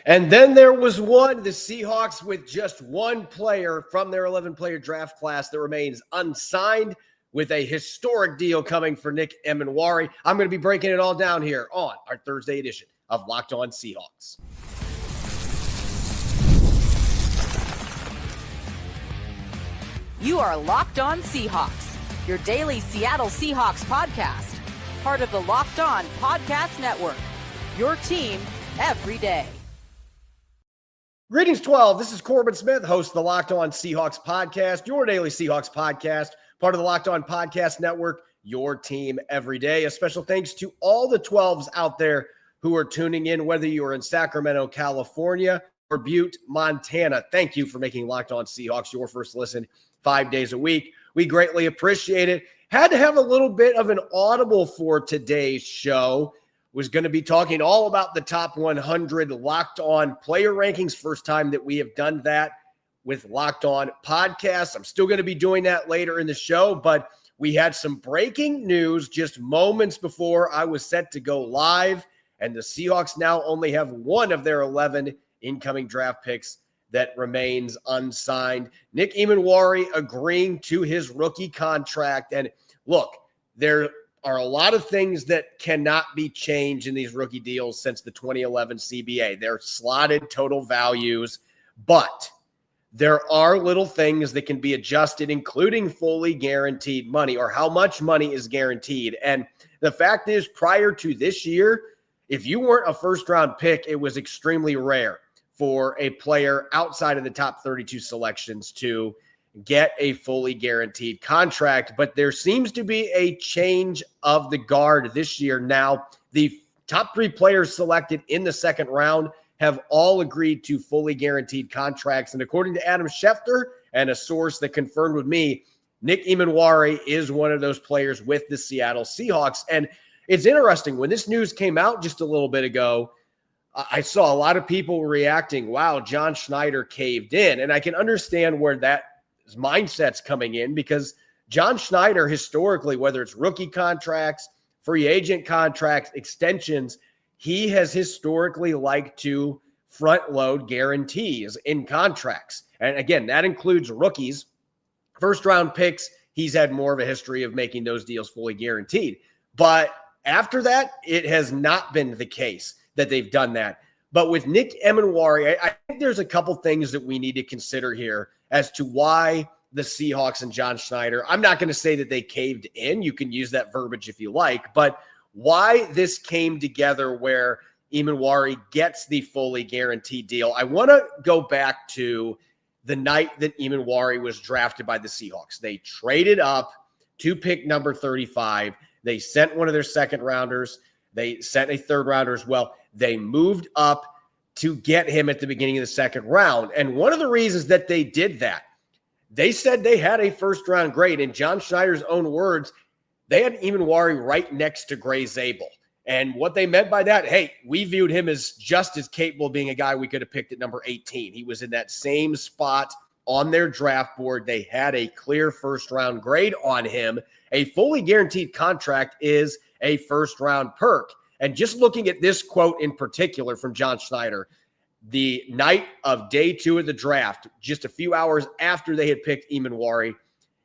And then there was one, the Seahawks with just one player from their 11-player draft class that remains unsigned with a historic deal coming for Nick Emmanwori. I'm going to be breaking it all down here on our Thursday edition of Locked On Seahawks. You are Locked On Seahawks, your daily Seattle Seahawks podcast, part of the Locked On Podcast Network, your team every day. Greetings, 12. This is Corbin Smith, host of the Locked On Seahawks podcast, your daily Seahawks podcast, part of the Locked On Podcast Network, your team every day. A special thanks to all the 12s out there who are tuning in, whether you are in Sacramento, California, or Butte, Montana. Thank you for making Locked On Seahawks your first listen 5 days a week. We greatly appreciate it. Had to have a little bit of an audible for today's show. Was going to be talking all about the top 100 Locked On player rankings. First time that we have done that with Locked On podcasts. I'm still going to be doing that later in the show, but we had some breaking news just moments before I was set to go live, and the Seahawks now only have one of their 11 incoming draft picks that remains unsigned. Nick Emmanwori agreeing to his rookie contract. And look, there are a lot of things that cannot be changed in these rookie deals since the 2011 CBA. They're slotted total values, but there are little things that can be adjusted, including fully guaranteed money or how much money is guaranteed. And the fact is, prior to this year, if you weren't a first-round pick, it was extremely rare for a player outside of the top 32 selections to get a fully guaranteed contract. But there seems to be a change of the guard this year. Now, the top three players selected in the second round have all agreed to fully guaranteed contracts. And according to Adam Schefter and a source that confirmed with me, Nick Emmanwori is one of those players with the Seattle Seahawks. And it's interesting, when this news came out just a little bit ago, I saw a lot of people reacting, wow, John Schneider caved in. And I can understand where that mindset's coming in, because John Schneider historically, whether it's rookie contracts, free agent contracts, extensions, he has historically liked to front load guarantees in contracts. And again, that includes rookies. First round picks, he's had more of a history of making those deals fully guaranteed. But after that, it has not been the case that they've done that. But with Nick Emmanwori, I think there's a couple things that we need to consider here as to why the Seahawks and John Schneider, I'm not going to say that they caved in. You can use that verbiage if you like, but why this came together where Emmanwori gets the fully guaranteed deal. I want to go back to the night that Emmanwori was drafted by the Seahawks. They traded up to pick number 35. They sent one of their second rounders. They sent a third rounder as well. They moved up to get him at the beginning of the second round. And one of the reasons that they did that, they said they had a first round grade. In John Schneider's own words, they had Emmanwori right next to Gray Zabel. And what they meant by that, hey, we viewed him as just as capable of being a guy we could have picked at number 18. He was in that same spot on their draft board. They had a clear first round grade on him. A fully guaranteed contract is a first round perk. And just looking at this quote in particular from John Schneider, the night of day 2 of the draft, just a few hours after they had picked Emmanwori,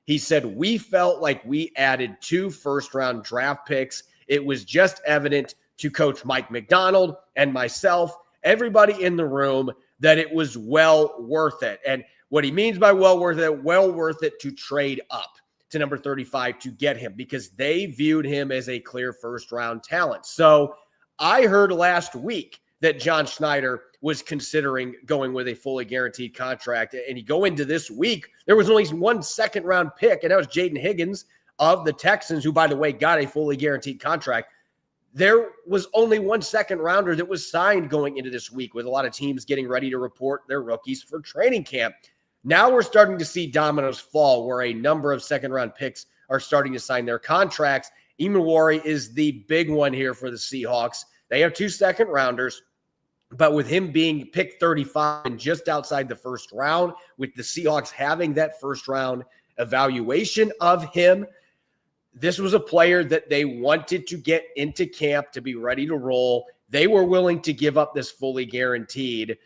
he said, we felt like we added 2 first-round draft picks. It was just evident to Coach Mike McDonald and myself, everybody in the room, that it was well worth it. And what he means by well worth it to trade up to number 35 to get him, because they viewed him as a clear first-round talent. So I heard last week that John Schneider was considering going with a fully guaranteed contract. And you go into this week, there was only one second-round pick, and that was Jaden Higgins of the Texans, who, by the way, got a fully guaranteed contract. There was only one second-rounder that was signed going into this week, with a lot of teams getting ready to report their rookies for training camp. Now we're starting to see dominoes fall, where a number of second-round picks are starting to sign their contracts. Emmanwori is the big one here for the Seahawks. They have 2 second-rounders, but with him being picked 35 and just outside the first round, with the Seahawks having that first-round evaluation of him, this was a player that they wanted to get into camp to be ready to roll. They were willing to give up this fully guaranteed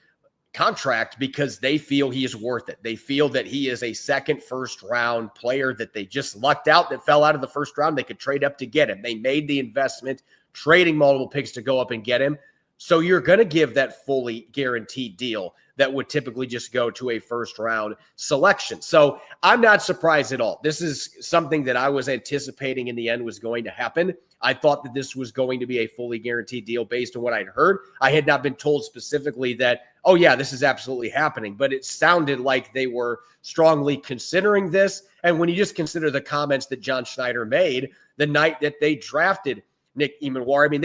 contract because they feel he is worth it. They feel that he is a second first round player that they just lucked out that fell out of the first round. They could trade up to get him. They made the investment, trading multiple picks to go up and get him. So you're going to give that fully guaranteed deal that would typically just go to a first round selection. So I'm not surprised at all. This is something that I was anticipating in the end was going to happen. I thought that this was going to be a fully guaranteed deal based on what I'd heard. I had not been told specifically that, oh yeah, this is absolutely happening, but it sounded like they were strongly considering this. And when you just consider the comments that John Schneider made the night that they drafted Nick Emmanwori, I mean,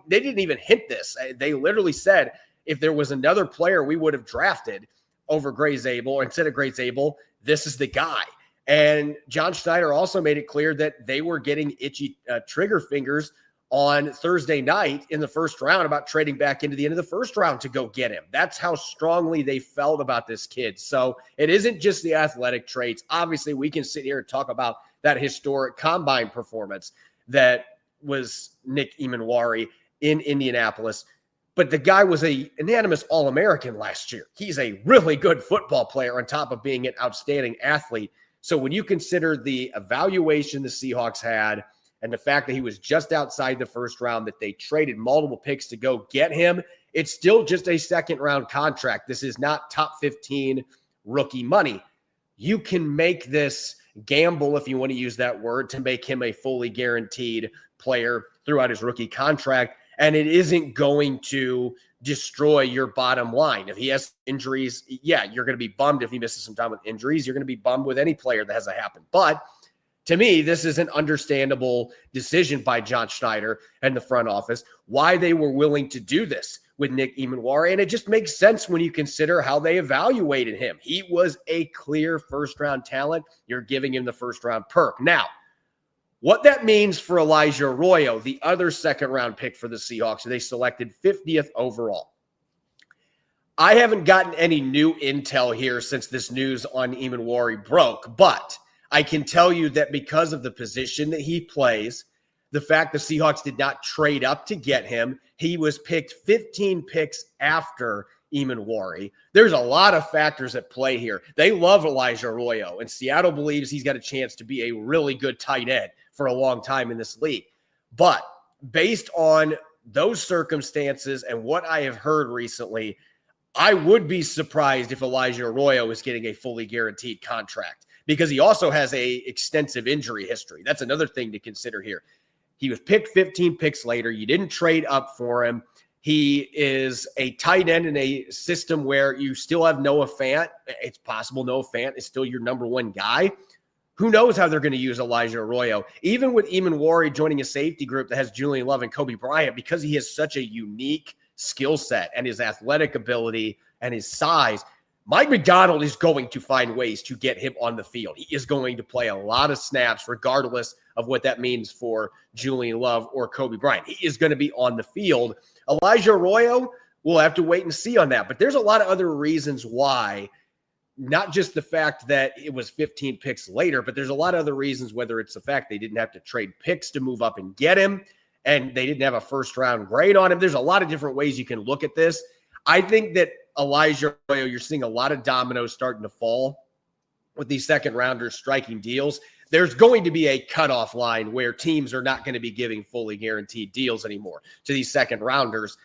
they didn't even hint this. They literally said, if there was another player we would have drafted over Gray Zabel, or instead of Gray Zabel, this is the guy. And John Schneider also made it clear that they were getting itchy trigger fingers on Thursday night in the first round about trading back into the end of the first round to go get him. That's how strongly they felt about this kid. So it isn't just the athletic traits. Obviously, we can sit here and talk about that historic combine performance that was Nick Emmanwori in Indianapolis. But the guy was a unanimous All-American last year. He's a really good football player on top of being an outstanding athlete. So when you consider the evaluation the Seahawks had and the fact that he was just outside the first round, that they traded multiple picks to go get him, it's still just a second-round contract. This is not top 15 rookie money. You can make this gamble, if you want to use that word, to make him a fully guaranteed player throughout his rookie contract. And it isn't going to destroy your bottom line. If he has injuries, yeah, you're going to be bummed if he misses some time with injuries. You're going to be bummed with any player that has to happen. But to me, this is an understandable decision by John Schneider and the front office, why they were willing to do this with Nick Emmanwori. And it just makes sense when you consider how they evaluated him. He was a clear first-round talent. You're giving him the first-round perk. Now, what that means for Elijah Arroyo, the other second-round pick for the Seahawks, they selected 50th overall. I haven't gotten any new intel here since this news on Emmanwori broke, but I can tell you that because of the position that he plays, the fact the Seahawks did not trade up to get him, he was picked 15 picks after Emmanwori. There's a lot of factors at play here. They love Elijah Arroyo, and Seattle believes he's got a chance to be a really good tight end for a long time in this league. But based on those circumstances and what I have heard recently, I would be surprised if Elijah Arroyo is getting a fully guaranteed contract because he also has a extensive injury history. That's another thing to consider here. He was picked 15 picks later. You didn't trade up for him. He is a tight end in a system where you still have Noah Fant. It's possible Noah Fant is still your number one guy. Who knows how they're going to use Elijah Arroyo? Even with Emmanwori joining a safety group that has Julian Love and Kobe Bryant, because he has such a unique skill set and his athletic ability and his size, Mike McDonald is going to find ways to get him on the field. He is going to play a lot of snaps, regardless of what that means for Julian Love or Kobe Bryant. He is going to be on the field. Elijah Arroyo, we'll have to wait and see on that. But there's a lot of other reasons why. Not just the fact that it was 15 picks later, but there's a lot of other reasons, whether it's the fact they didn't have to trade picks to move up and get him, and they didn't have a first-round grade on him. There's a lot of different ways you can look at this. I think that Elijah Arroyo, you're seeing a lot of dominoes starting to fall with these second-rounders striking deals. There's going to be a cutoff line where teams are not going to be giving fully guaranteed deals anymore to these second-rounders.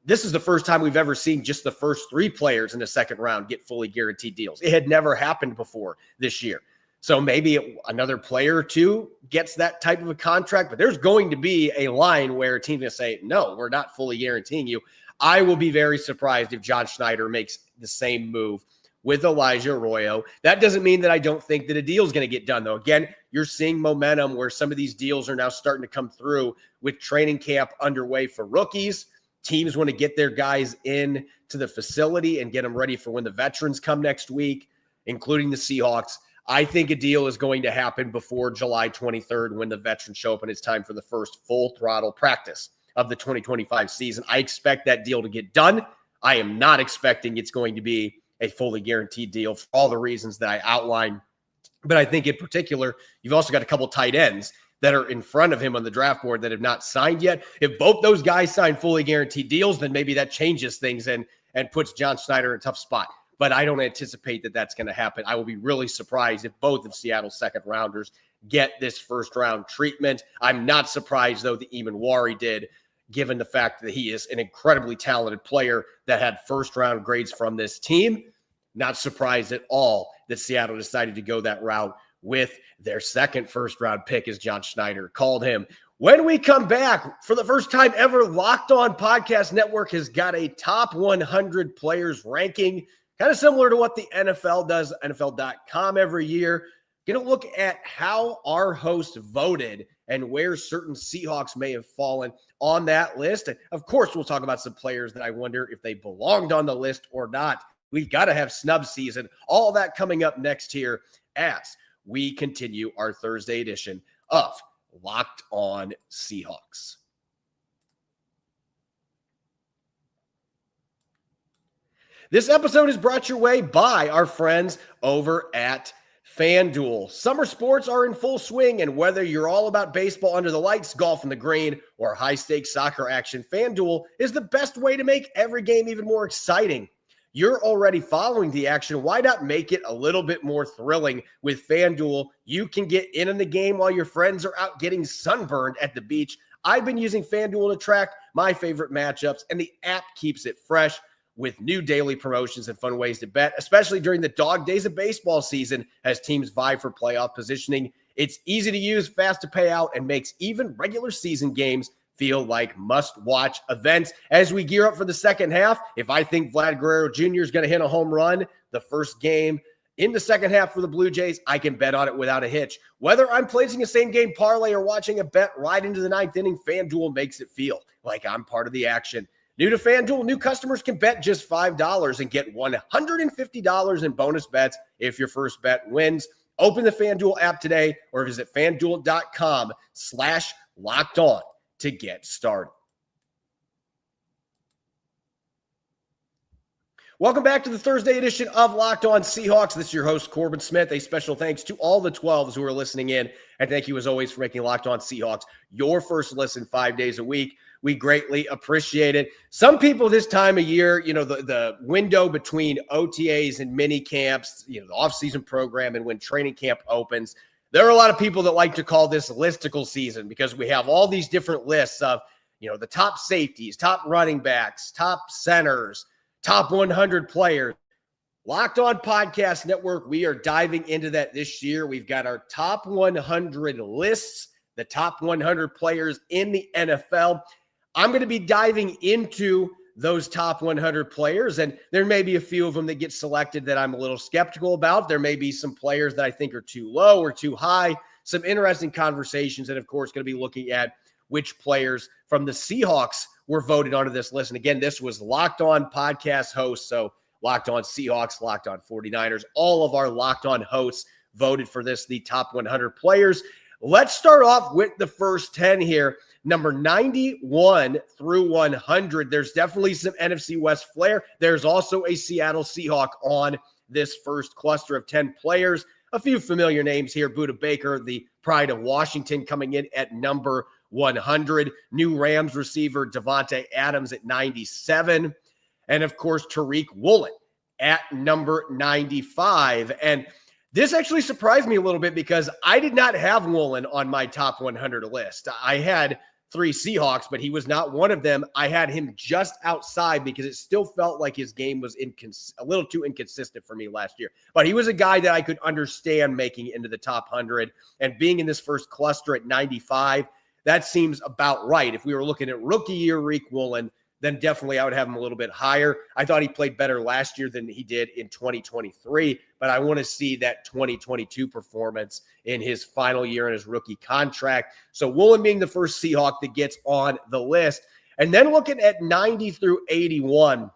This is the first time we've ever seen just the first three players in the second round get fully guaranteed deals. It had never happened before this year. So maybe another player or two gets that type of a contract, but there's going to be a line where a team's going to say, no, we're not fully guaranteeing you. I will be very surprised if John Schneider makes the same move with Elijah Arroyo. That doesn't mean that I don't think that a deal is going to get done, though. Again, you're seeing momentum where some of these deals are now starting to come through with training camp underway for rookies. Teams want to get their guys in to the facility and get them ready for when the veterans come next week, including the Seahawks. I think a deal is going to happen before July 23rd when the veterans show up and it's time for the first full throttle practice of the 2025 season. I expect that deal to get done. I am not expecting it's going to be a fully guaranteed deal for all the reasons that I outlined. But I think in particular, you've also got a couple tight ends that are in front of him on the draft board that have not signed yet. If both those guys sign fully guaranteed deals, then maybe that changes things and puts John Schneider in a tough spot. But I don't anticipate that that's going to happen. I will be really surprised if both of Seattle's second rounders get this first round treatment. I'm not surprised, though, that Emmanwori did, given the fact that he is an incredibly talented player that had first round grades from this team. Not surprised at all that Seattle decided to go that route with their second first round pick, as John Schneider called him. When we come back, for the first time ever, Locked On Podcast Network has got a top 100 players ranking, kind of similar to what the NFL does, NFL.com every year. Going to look at how our hosts voted and where certain Seahawks may have fallen on that list. And of course, we'll talk about some players that I wonder if they belonged on the list or not. We've got to have snub season. All that coming up next here as we continue our Thursday edition of Locked On Seahawks. This episode is brought your way by our friends over at FanDuel. Summer sports are in full swing, and whether you're all about baseball under the lights, golf in the green, or high-stakes soccer action, FanDuel is the best way to make every game even more exciting. You're already following the action. Why not make it a little bit more thrilling with FanDuel? You can get in the game while your friends are out getting sunburned at the beach. I've been using FanDuel to track my favorite matchups, and the app keeps it fresh with new daily promotions and fun ways to bet, especially during the dog days of baseball season as teams vie for playoff positioning. It's easy to use, fast to pay out, and makes even regular season games feel like must-watch events. As we gear up for the second half, if I think Vlad Guerrero Jr. is going to hit a home run the first game in the second half for the Blue Jays, I can bet on it without a hitch. Whether I'm placing a same-game parlay or watching a bet right into the ninth inning, FanDuel makes it feel like I'm part of the action. New to FanDuel, new customers can bet just $5 and get $150 in bonus bets if your first bet wins. Open the FanDuel app today or visit FanDuel.com/lockedon to get started. Welcome back to the Thursday edition of Locked On Seahawks. This is your host, Corbin Smith. A special thanks to all the 12s who are listening in. And thank you, as always, for making Locked On Seahawks your first listen 5 days a week. We greatly appreciate it. Some people this time of year, the window between OTAs and mini camps, the offseason program and when training camp opens, there are a lot of people that like to call this listicle season because we have all these different lists of, the top safeties, top running backs, top centers, top 100 players. Locked On Podcast Network, we are diving into that this year. We've got our top 100 lists, the top 100 players in the NFL. I'm going to be diving into those top 100 players, and there may be a few of them that get selected that I'm a little skeptical about. There may be some players that I think are too low or too high, some interesting conversations, and of course, going to be looking at which players from the Seahawks were voted onto this list. And again, this was Locked On Podcast hosts, so Locked On Seahawks, Locked On 49ers, all of our Locked On hosts voted for this, the top 100 players. Let's start off with the first 10 here. Number 91 through 100. There's definitely some NFC West flair. There's also a Seattle Seahawk on this first cluster of 10 players. A few familiar names here. Budda Baker, the pride of Washington, coming in at number 100. New Rams receiver Devontae Adams at 97. And, of course, Tariq Woolen at number 95. And this actually surprised me a little bit because I did not have Woolen on my top 100 list. I had 3 Seahawks, but he was not one of them. I had him just outside because it still felt like his game was a little too inconsistent for me last year. But he was a guy that I could understand making it into the top 100. And being in this first cluster at 95, that seems about right. If we were looking at rookie year Tariq Woolen, then definitely I would have him a little bit higher. I thought he played better last year than he did in 2023, but I want to see that 2022 performance in his final year in his rookie contract. So Woolen being the first Seahawk that gets on the list. And then looking at 90 through 81,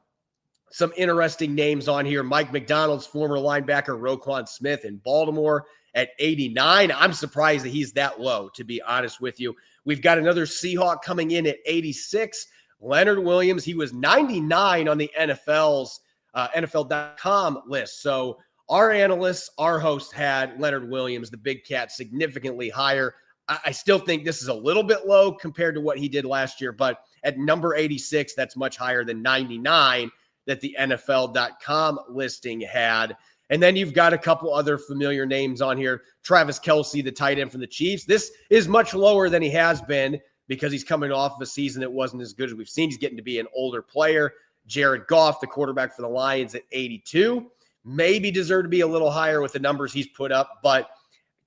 some interesting names on here. Mike McDonald's former linebacker Roquan Smith in Baltimore at 89. I'm surprised that he's that low, to be honest with you. We've got another Seahawk coming in at 86. Leonard Williams, he was 99 on the NFL's NFL.com list. So our analysts, our host had Leonard Williams, the big cat, significantly higher. I still think this is a little bit low compared to what he did last year, but at number 86, that's much higher than 99 that the NFL.com listing had. And then you've got a couple other familiar names on here. Travis Kelce, the tight end from the Chiefs. This is much lower than he has been because he's coming off of a season that wasn't as good as we've seen. He's getting to be an older player. Jared Goff, the quarterback for the Lions, at 82. Maybe deserve to be a little higher with the numbers he's put up, but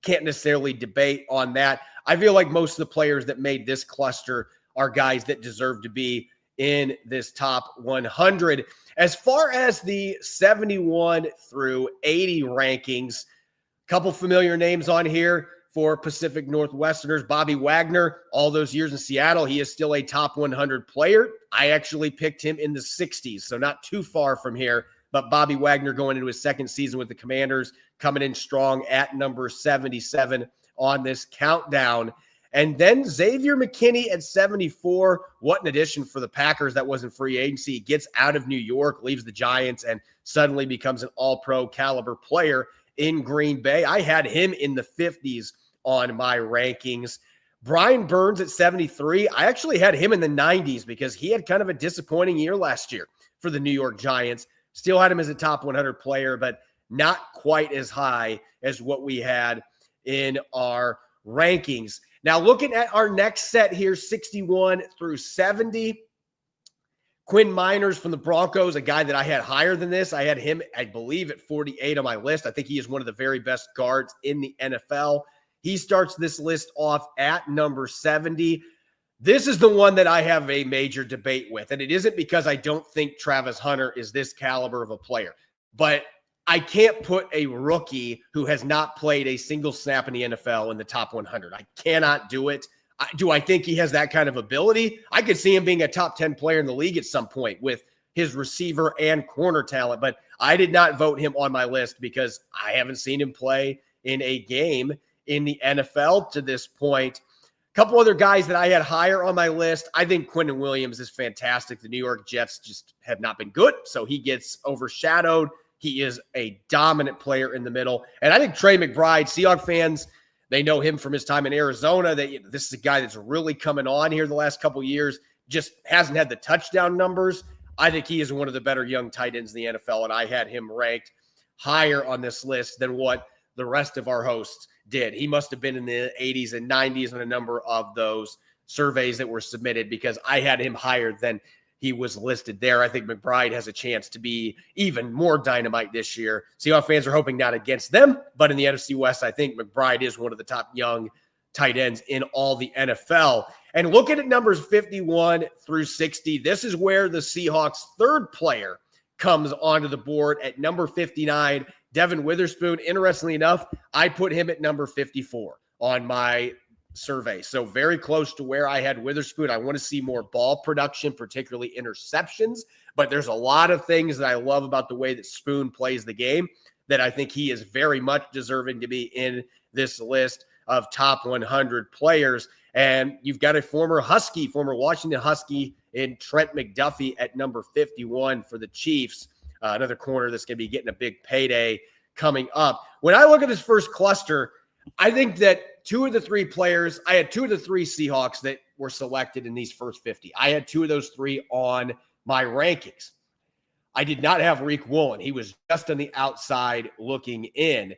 can't necessarily debate on that. I feel like most of the players that made this cluster are guys that deserve to be in this top 100. As far as the 71 through 80 rankings, a couple familiar names on here for Pacific Northwesterners. Bobby Wagner, all those years in Seattle, he is still a top 100 player. I actually picked him in the 60s, so not too far from here. But Bobby Wagner going into his second season with the Commanders, coming in strong at number 77 on this countdown. And then Xavier McKinney at 74. What an addition for the Packers. That wasn't free agency. He gets out of New York, leaves the Giants, and suddenly becomes an all-pro caliber player in Green Bay. I had him in the 50s on my rankings. Brian Burns at 73. I actually had him in the 90s because he had kind of a disappointing year last year for the New York Giants. Still had him as a top 100 player, but not quite as high as what we had in our rankings. Now, looking at our next set here, 61 through 70, Quinn Miners from the Broncos, a guy that I had higher than this. I had him, I believe, at 48 on my list. I think he is one of the very best guards in the NFL. He starts this list off at number 70. This is the one that I have a major debate with, and it isn't because I don't think Travis Hunter is this caliber of a player, but I can't put a rookie who has not played a single snap in the NFL in the top 100. I cannot do it. Do I think he has that kind of ability? I could see him being a top 10 player in the league at some point with his receiver and corner talent, but I did not vote him on my list because I haven't seen him play in a game in the NFL to this point. A couple other guys that I had higher on my list. I think Quentin Williams is fantastic. The New York Jets just have not been good, so he gets overshadowed. He is a dominant player in the middle. And I think Trey McBride, Seahawks fans, they know him from his time in Arizona. This is a guy that's really coming on here the last couple of years, just hasn't had the touchdown numbers. I think he is one of the better young tight ends in the NFL, and I had him ranked higher on this list than what the rest of our hosts did. He must have been in the 80s and 90s on a number of those surveys that were submitted because I had him higher than he was listed there. I think McBride has a chance to be even more dynamite this year. Seahawks fans are hoping not against them, but in the NFC West, I think McBride is one of the top young tight ends in all the NFL. And looking at numbers 51 through 60, this is where the Seahawks' third player comes onto the board at number 59, Devin Witherspoon. Interestingly enough, I put him at number 54 on my survey. So very close to where I had Witherspoon. I want to see more ball production, particularly interceptions, but there's a lot of things that I love about the way that Spoon plays the game that I think he is very much deserving to be in this list of top 100 players. And you've got a former Washington Husky in Trent McDuffie at number 51 for the Chiefs, another corner that's going to be getting a big payday coming up. When I look at this first cluster, I think that I had two of the three Seahawks that were selected in these first 50. I had two of those three on my rankings. I did not have Reek Woolen. He was just on the outside looking in.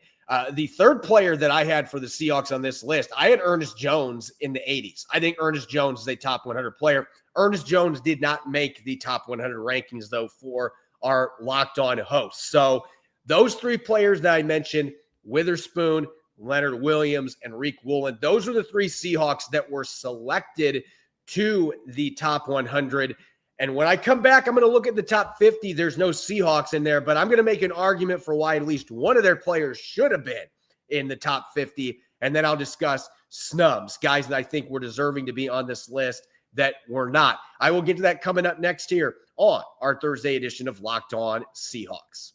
The third player that I had for the Seahawks on this list, I had Ernest Jones in the 80s. I think Ernest Jones is a top 100 player. Ernest Jones did not make the top 100 rankings, though, for our Locked On hosts. So those three players that I mentioned, Witherspoon, Leonard Williams, and Reek Woolen, those are the three Seahawks that were selected to the top 100. And when I come back, I'm going to look at the top 50. There's no Seahawks in there, but I'm going to make an argument for why at least one of their players should have been in the top 50. And then I'll discuss snubs, guys that I think were deserving to be on this list that were not. I will get to that coming up next here on our Thursday edition of Locked On Seahawks.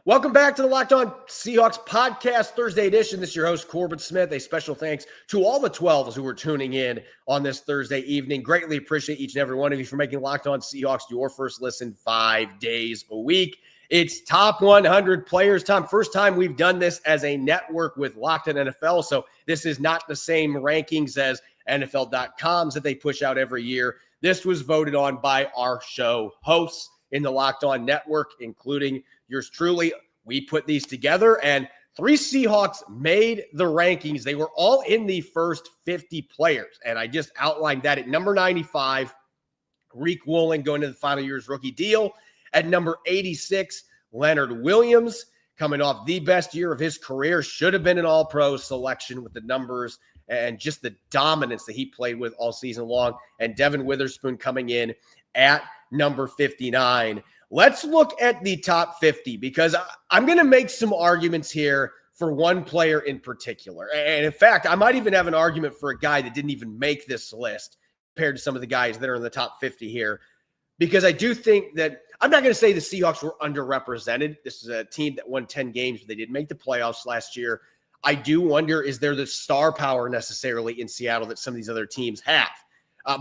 Welcome back to the Locked On Seahawks podcast, Thursday edition. This is your host, Corbin Smith. A special thanks to all the 12s who were tuning in on this Thursday evening. Greatly appreciate each and every one of you for making Locked On Seahawks your first listen 5 days a week. It's top 100 players time. First time we've done this as a network with Locked On NFL. So this is not the same rankings as NFL.com's that they push out every year. This was voted on by our show hosts in the Locked On network, including yours truly. We put these together, and 3 Seahawks made the rankings. They were all in the first 50 players, and I just outlined that. At number 95, Reek Woolen going to the final year's rookie deal. At number 86, Leonard Williams, coming off the best year of his career, should have been an all-pro selection with the numbers and just the dominance that he played with all season long. And Devin Witherspoon coming in at number 59. Let's look at the top 50 because I'm going to make some arguments here for one player in particular. And in fact, I might even have an argument for a guy that didn't even make this list compared to some of the guys that are in the top 50 here. Because I do think that I'm not going to say the Seahawks were underrepresented. This is a team that won 10 games, but they didn't make the playoffs last year. I do wonder, is there the star power necessarily in Seattle that some of these other teams have?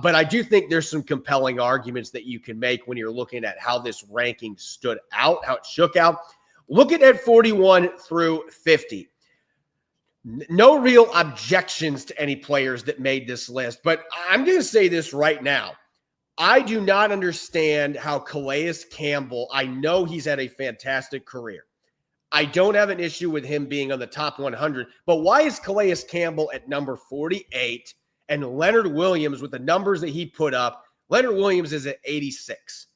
But I do think there's some compelling arguments that you can make when you're looking at how this ranking stood out, how it shook out. Looking at 41 through 50. No real objections to any players that made this list, but I'm going to say this right now. I do not understand how Calais Campbell, I know he's had a fantastic career. I don't have an issue with him being on the top 100, but why is Calais Campbell at number 48 and Leonard Williams with the numbers that he put up? Leonard Williams is at 86.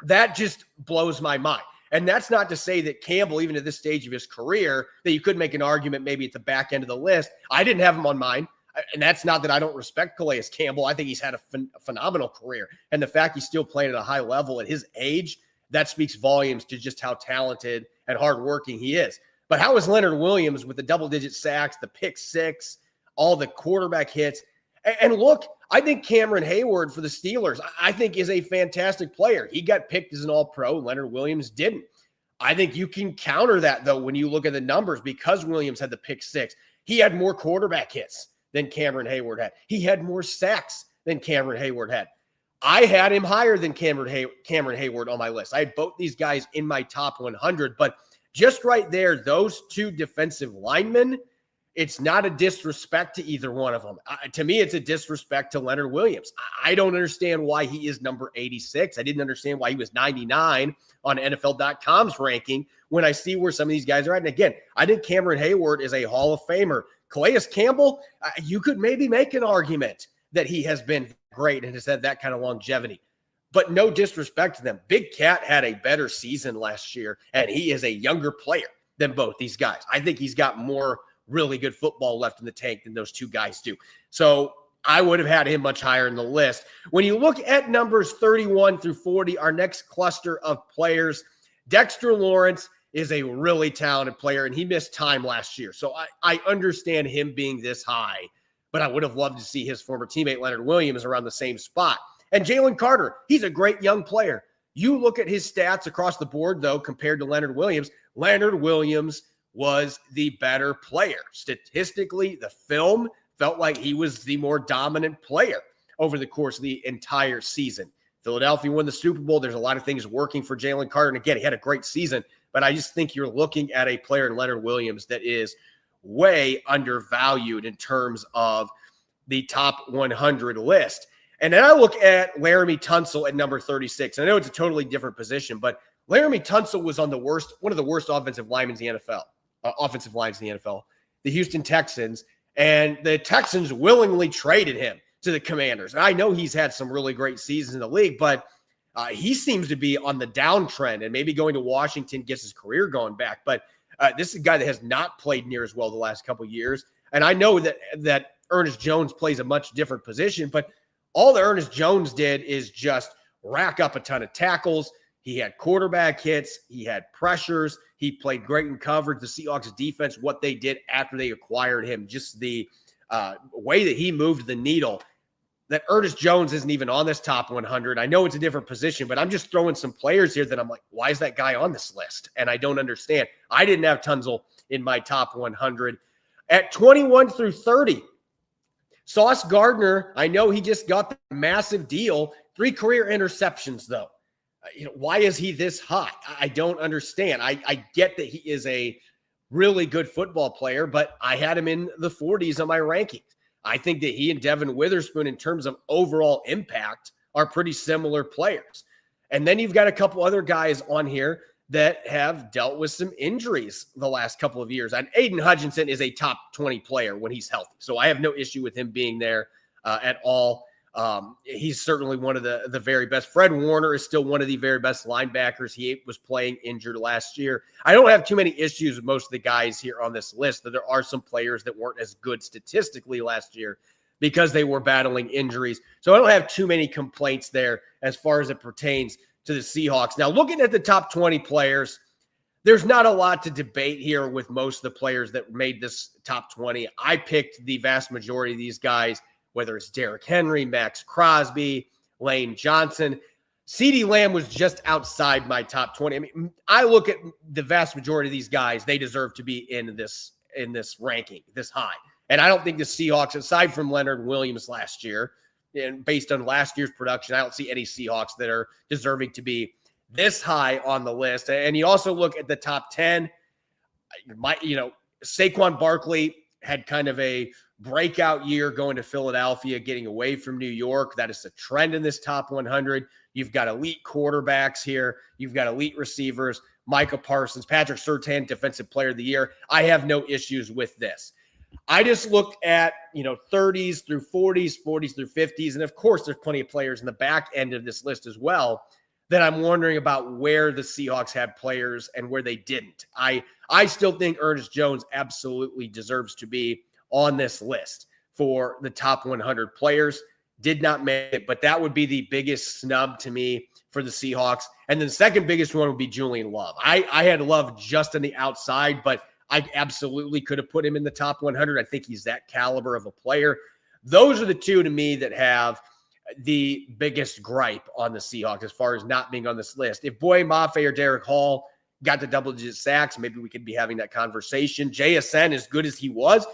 That just blows my mind. And that's not to say that Campbell, even at this stage of his career, that you could make an argument maybe at the back end of the list. I didn't have him on mine. And that's not that I don't respect Calais Campbell. I think he's had a phenomenal career. And the fact he's still playing at a high level at his age, that speaks volumes to just how talented and hardworking he is. But how is Leonard Williams with the double-digit sacks, the pick six, all the quarterback hits? And look, I think Cameron Hayward for the Steelers, I think is a fantastic player. He got picked as an all-pro. Leonard Williams didn't. I think you can counter that, though, when you look at the numbers because Williams had the pick six. He had more quarterback hits than Cameron Hayward had. He had more sacks than Cameron Hayward had. I had him higher than Cameron Hayward on my list. I had both these guys in my top 100, but just right there, those 2 defensive linemen, it's not a disrespect to either one of them. To me, it's a disrespect to Leonard Williams. I don't understand why he is number 86. I didn't understand why he was 99 on NFL.com's ranking when I see where some of these guys are at. And again, I think Cameron Hayward is a Hall of Famer. Calais Campbell, you could maybe make an argument that he has been great and has had that kind of longevity. But no disrespect to them. Big Cat had a better season last year, and he is a younger player than both these guys. I think he's got more really good football left in the tank than those 2 guys do. So I would have had him much higher in the list. When you look at numbers 31 through 40, our next cluster of players, Dexter Lawrence is a really talented player, and he missed time last year. So I understand him being this high, but I would have loved to see his former teammate Leonard Williams around the same spot. And Jalen Carter, he's a great young player. You look at his stats across the board, though, compared to Leonard Williams was the better player. Statistically, the film felt like he was the more dominant player over the course of the entire season. Philadelphia won the Super Bowl. There's a lot of things working for Jalen Carter. And again, he had a great season, but I just think you're looking at a player in Leonard Williams that is way undervalued in terms of the top 100 list. And then I look at Laramie Tunsil at number 36. I know it's a totally different position, but Laramie Tunsil was on one of the worst offensive lines in the NFL, the Houston Texans, and the Texans willingly traded him to the Commanders. And I know he's had some really great seasons in the league, but he seems to be on the downtrend, and maybe going to Washington gets his career going back. But this is a guy that has not played near as well the last couple of years. And I know that Ernest Jones plays a much different position, but all that Ernest Jones did is just rack up a ton of tackles. He had quarterback hits. He had pressures. He played great in coverage. The Seahawks defense, what they did after they acquired him, just the way that he moved the needle, that Ernest Jones isn't even on this top 100. I know it's a different position, but I'm just throwing some players here that I'm like, why is that guy on this list? And I don't understand. I didn't have Tunsil in my top 100. At 21 through 30, Sauce Gardner, I know he just got the massive deal. 3 career interceptions, though. Why is he this high? I don't understand. I get that he is a really good football player, but I had him in the 40s on my rankings. I think that he and Devin Witherspoon, in terms of overall impact, are pretty similar players. And then you've got a couple other guys on here that have dealt with some injuries the last couple of years. And Aiden Hutchinson is a top 20 player when he's healthy. So I have no issue with him being there at all. He's certainly one of the very best. Fred Warner is still one of the very best linebackers. He was playing injured last year. I don't have too many issues with most of the guys here on this list, that there are some players that weren't as good statistically last year because they were battling injuries. So I don't have too many complaints there as far as it pertains to the Seahawks. Now, looking at the top 20 players, there's not a lot to debate here with most of the players that made this top 20. I picked the vast majority of these guys, whether it's Derrick Henry, Max Crosby, Lane Johnson. CeeDee Lamb was just outside my top 20. I mean, I look at the vast majority of these guys, they deserve to be in this ranking, this high. And I don't think the Seahawks, aside from Leonard Williams last year, and based on last year's production, I don't see any Seahawks that are deserving to be this high on the list. And you also look at the top 10. Saquon Barkley had kind of a breakout year going to Philadelphia, getting away from New York. That is a trend in this top 100. You've got elite quarterbacks here. You've got elite receivers, Micah Parsons, Patrick Surtain, Defensive Player of the Year. I have no issues with this. I just looked at, 30s through 40s, 40s through 50s. And of course, there's plenty of players in the back end of this list as well that I'm wondering about where the Seahawks had players and where they didn't. I still think Ernest Jones absolutely deserves to be on this list for the top 100 players. Did not make it, but that would be the biggest snub to me for the Seahawks. And then the second biggest one would be Julian Love. I had Love just on the outside, but I absolutely could have put him in the top 100. I think he's that caliber of a player. Those are the two to me that have the biggest gripe on the Seahawks as far as not being on this list. If Boye Mafe or Derek Hall got to double-digit sacks, maybe we could be having that conversation. JSN, as good as he was,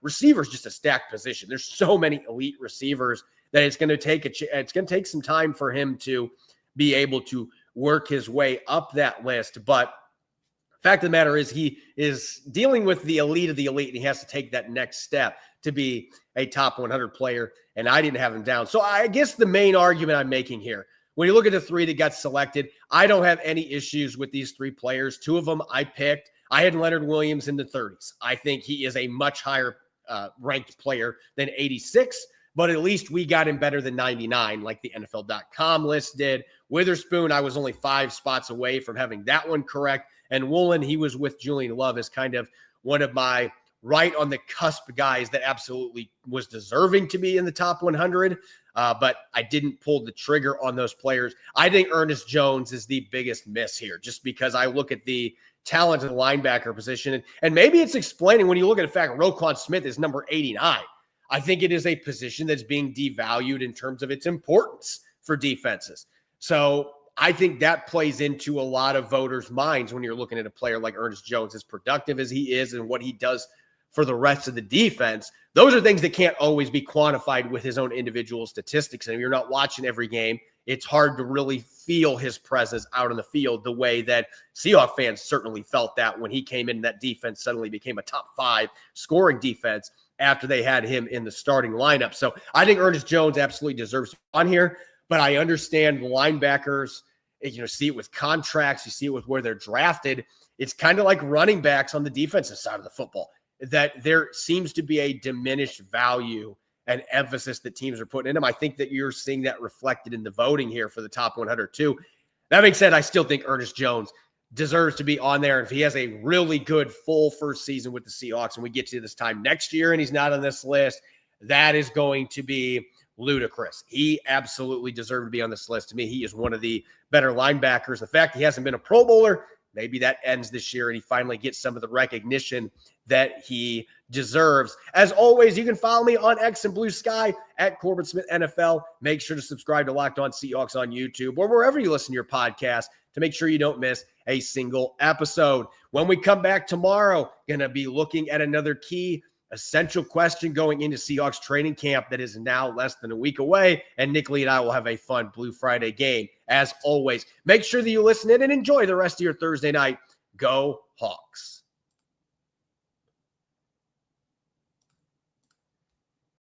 receiver's just a stacked position. There's so many elite receivers that it's going to take some time for him to be able to work his way up that list. But fact of the matter is, he is dealing with the elite of the elite, and he has to take that next step to be a top 100 player, and I didn't have him down. So I guess the main argument I'm making here, when you look at the three that got selected, I don't have any issues with these three players. Two of them I picked. I had Leonard Williams in the 30s. I think he is a much higher ranked player than 86, but at least we got him better than 99, like the NFL.com list did. Witherspoon, I was only 5 spots away from having that one correct. And Woolen, he was with Julian Love as kind of one of my right on the cusp guys that absolutely was deserving to be in the top 100. But I didn't pull the trigger on those players. I think Ernest Jones is the biggest miss here, just because I look at the talent of the linebacker position. And maybe it's explaining when you look at the fact Roquan Smith is number 89. I think it is a position that's being devalued in terms of its importance for defenses. So I think that plays into a lot of voters' minds when you're looking at a player like Ernest Jones, as productive as he is and what he does for the rest of the defense. Those are things that can't always be quantified with his own individual statistics. And if you're not watching every game, it's hard to really feel his presence out on the field the way that Seahawks fans certainly felt that when he came in, that defense suddenly became a top 5 scoring defense after they had him in the starting lineup. So I think Ernest Jones absolutely deserves to be on here, but I understand the linebackers, see it with contracts, you see it with where they're drafted. It's kind of like running backs on the defensive side of the football, that there seems to be a diminished value and emphasis that teams are putting in them. I think that you're seeing that reflected in the voting here for the top 100 too. That being said, I still think Ernest Jones deserves to be on there. If he has a really good full first season with the Seahawks and we get to this time next year and he's not on this list, that is going to be ludicrous. He absolutely deserved to be on this list. To me, he is one of the better linebackers. The fact he hasn't been a Pro Bowler, maybe that ends this year and he finally gets some of the recognition that he deserves. As always, you can follow me on X and Blue Sky at Corbin Smith NFL. Make sure to subscribe to Locked On Seahawks on YouTube or wherever you listen to your podcast to make sure you don't miss a single episode. When we come back tomorrow, going to be looking at another key essential question going into Seahawks training camp that is now less than a week away. And Nick Lee and I will have a fun Blue Friday game as always. Make sure that you listen in and enjoy the rest of your Thursday night. Go Hawks.